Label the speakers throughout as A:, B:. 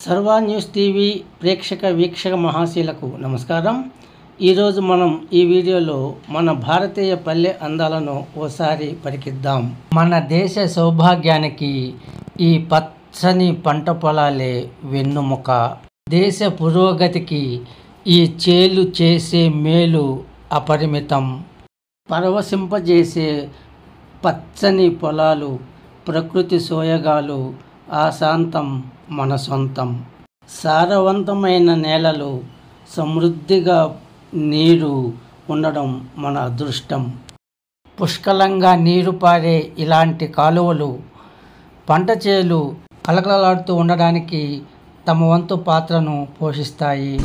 A: సర్వా news TV వీక్షక మహాశీలకు నమస్కారం. ఈరోజు మనం ఈ వీడియోలో మన భారతీయ పల్లె అందాలను ఓసారి పరికిద్దాం. మన దేశ సౌభాగ్యానికి ఈ పచ్చని పంట పొలాలే వెన్నుముక. దేశ పురోగతికి ఈ చేలు చేసే మేలు అపరిమితం. పరవశింపజేసే పచ్చని పొలాలు, ప్రకృతి సోయగాలు ఆశాంతం మన సొంతం. సారవంతమైన నేలలు, సమృద్ధిగా నీరు ఉండడం మన అదృష్టం. పుష్కలంగా నీరు పారే ఇలాంటి కాలువలు పంట చేలు కలకలలాడుతూ ఉండడానికి తమ వంతు పాత్రను పోషిస్తాయి.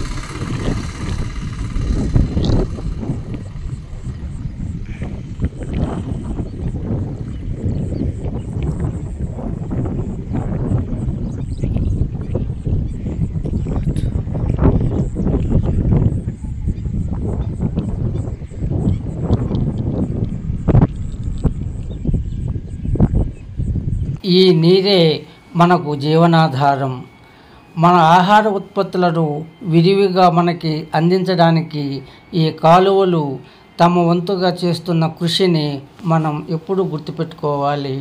A: ఈ నీరే మనకు జీవనాధారం. మన ఆహార ఉత్పత్తులను విరివిగా మనకి అందించడానికి ఈ కాలువలు తమ వంతుగా చేస్తున్న కృషిని మనం ఎప్పుడూ గుర్తుపెట్టుకోవాలి.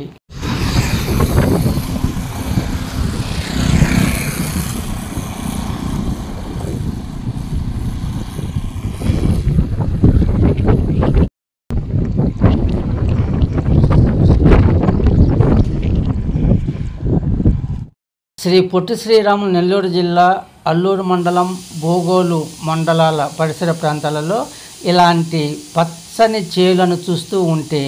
A: శ్రీ పొట్టి శ్రీరాములు నెల్లూరు జిల్లా అల్లూరు మండలం, బోగోలు మండలాల పరిసర ప్రాంతాలలో ఇలాంటి పచ్చని చేలను చూస్తూ ఉంటే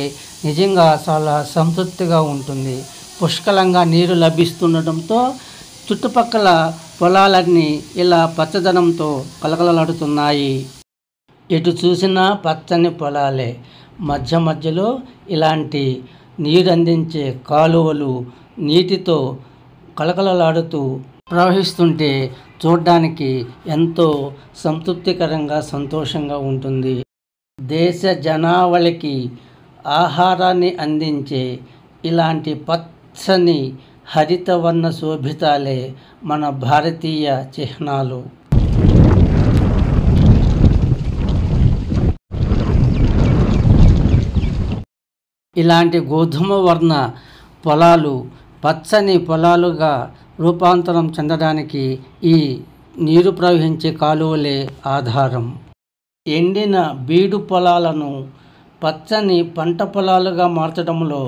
A: నిజంగా చాలా సంతృప్తిగా ఉంటుంది. పుష్కలంగా నీరు లభిస్తుండటంతో చుట్టుపక్కల పొలాలన్నీ ఇలా పచ్చదనంతో కలకలలాడుతున్నాయి. ఎటు చూసినా పచ్చని పొలాలే. మధ్య మధ్యలో ఇలాంటి నీరు అందించే కాలువలు నీటితో కలకలలాడుతూ ప్రవహిస్తుంటే చూడడానికి ఎంతో సంతృప్తికరంగా, సంతోషంగా ఉంటుంది. దేశ జనావళికి ఆహారాన్ని అందించే ఇలాంటి పచ్చని హరితవర్ణ శోభితాలే మన భారతీయ చిహ్నాలు. ఇలాంటి గోధుమ వర్ణ పొలాలు పచ్చని పొలాలుగా రూపాంతరం చెందడానికి ఈ నీరు ప్రవహించే కాలువలే ఆధారం. ఎండిన బీడు పొలాలను పచ్చని పంట పొలాలుగా మార్చడంలో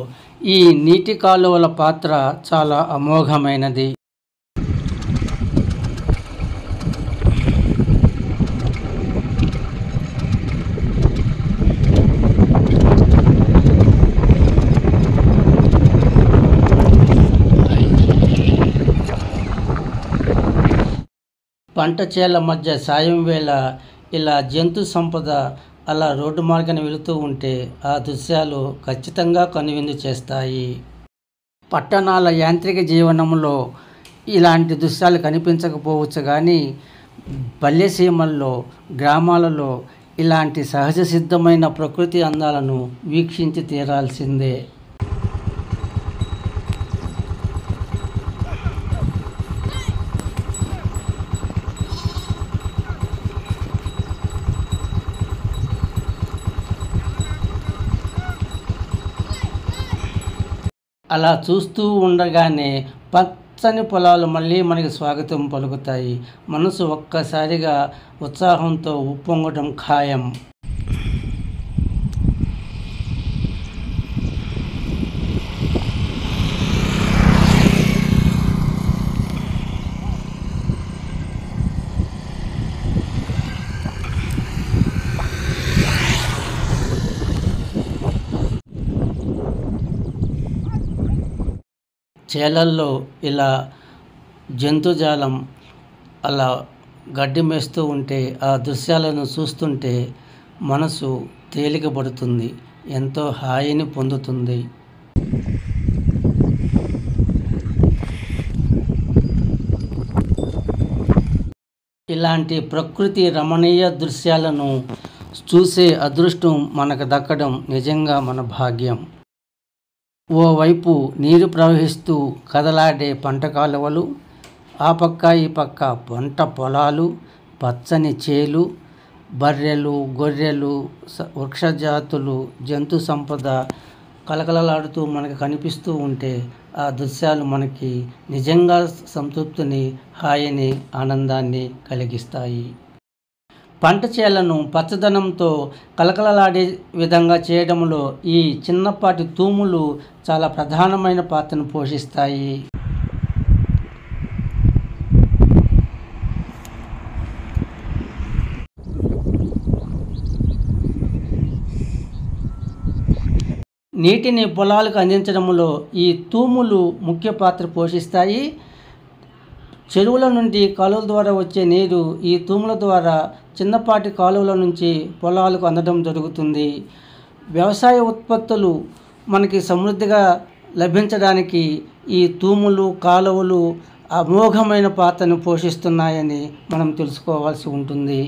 A: ఈ నీటి కాలువల పాత్ర చాలా అమోఘమైనది. పంట చేల మధ్య సాయం వేళ ఇలా జంతు సంపద అలా రోడ్డు మార్గాన వెళుతూ ఉంటే ఆ దృశ్యాలు ఖచ్చితంగా కనువిందు చేస్తాయి. పట్టణాల యాంత్రిక జీవనంలో ఇలాంటి దృశ్యాలు కనిపించకపోవచ్చు, కానీ పల్లెసీమల్లో, గ్రామాలలో ఇలాంటి సహజ సిద్ధమైన ప్రకృతి అందాలను వీక్షించి తీరాల్సిందే. అలా చూస్తూ ఉండగానే పచ్చని పొలాలు మళ్ళీ మనకి స్వాగతం పలుకుతాయి. మనసు ఒక్కసారిగా ఉత్సాహంతో ఉప్పొంగడం ఖాయం. చేలల్లో ఇలా జంతుజాలం అలా గడ్డి మేస్తూ ఉంటే ఆ దృశ్యాలను చూస్తుంటే మనసు తేలికపడుతుంది, ఎంతో హాయిని పొందుతుంది. ఇలాంటి ప్రకృతి రమణీయ దృశ్యాలను చూసే అదృష్టం మనకు దక్కడం నిజంగా మన భాగ్యం. ఓవైపు నీరు ప్రవహిస్తూ కదలాడే పంట కాలువలు, ఆ పక్క ఈ పక్క పంట పొలాలు, పచ్చని చేలు, బర్రెలు, గొర్రెలు, వృక్షజాతులు, జంతు సంపద కలకలలాడుతూ మనకు కనిపిస్తూ ఉంటే ఆ దృశ్యాలు మనకి నిజంగా సంతృప్తిని, హాయిని, ఆనందాన్ని కలిగిస్తాయి. పంట చేలను పచ్చదనంతో కలకలలాడే విధంగా చేయడంలో ఈ చిన్నపాటి తూములు చాలా ప్రధానమైన పాత్రను పోషిస్తాయి. నీటిని పొలాలకు అందించడంలో ఈ తూములు ముఖ్య పాత్ర పోషిస్తాయి. చెరువుల నుండి కాలువల ద్వారా వచ్చే నీరు ఈ తూముల ద్వారా చిన్నపాటి కాలువల నుంచి పొలాలకు అందడం జరుగుతుంది. వ్యవసాయ ఉత్పత్తులు మనకి సమృద్ధిగా లభించడానికి ఈ తూములు, కాలువలు అమోఘమైన పాత్రను పోషిస్తున్నాయని మనం తెలుసుకోవాల్సి ఉంటుంది.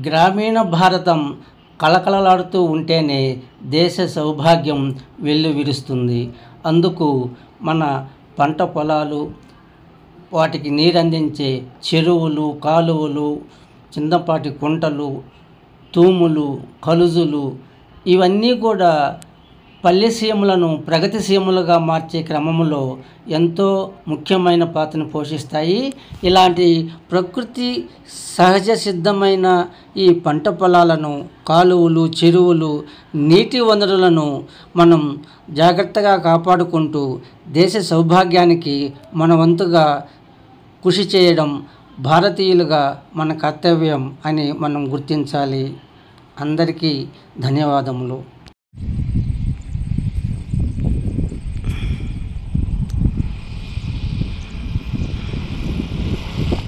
A: గ్రామీణ భారతం కళకళలాడుతూ ఉంటేనే దేశ సౌభాగ్యం వెల్లువిరుస్తుంది. అందుకు మన పంట పొలాలు, వాటికి నీరందించే చెరువులు, కాలువలు, చిన్నపాటి కుంటలు, తూములు, కలుజులు ఇవన్నీ కూడా పల్లెసీమలను ప్రగతిసీమలుగా మార్చే క్రమంలో ఎంతో ముఖ్యమైన పాత్రను పోషిస్తాయి. ఇలాంటి ప్రకృతి సహజ సిద్ధమైన ఈ పంట పొలాలను, కాలువలు, చెరువులు, నీటి వనరులను మనం జాగ్రత్తగా కాపాడుకుంటూ దేశ సౌభాగ్యానికి మన వంతుగా కృషి చేయడం భారతీయులుగా మన కర్తవ్యం అని మనం గుర్తించాలి. అందరికీ ధన్యవాదములు.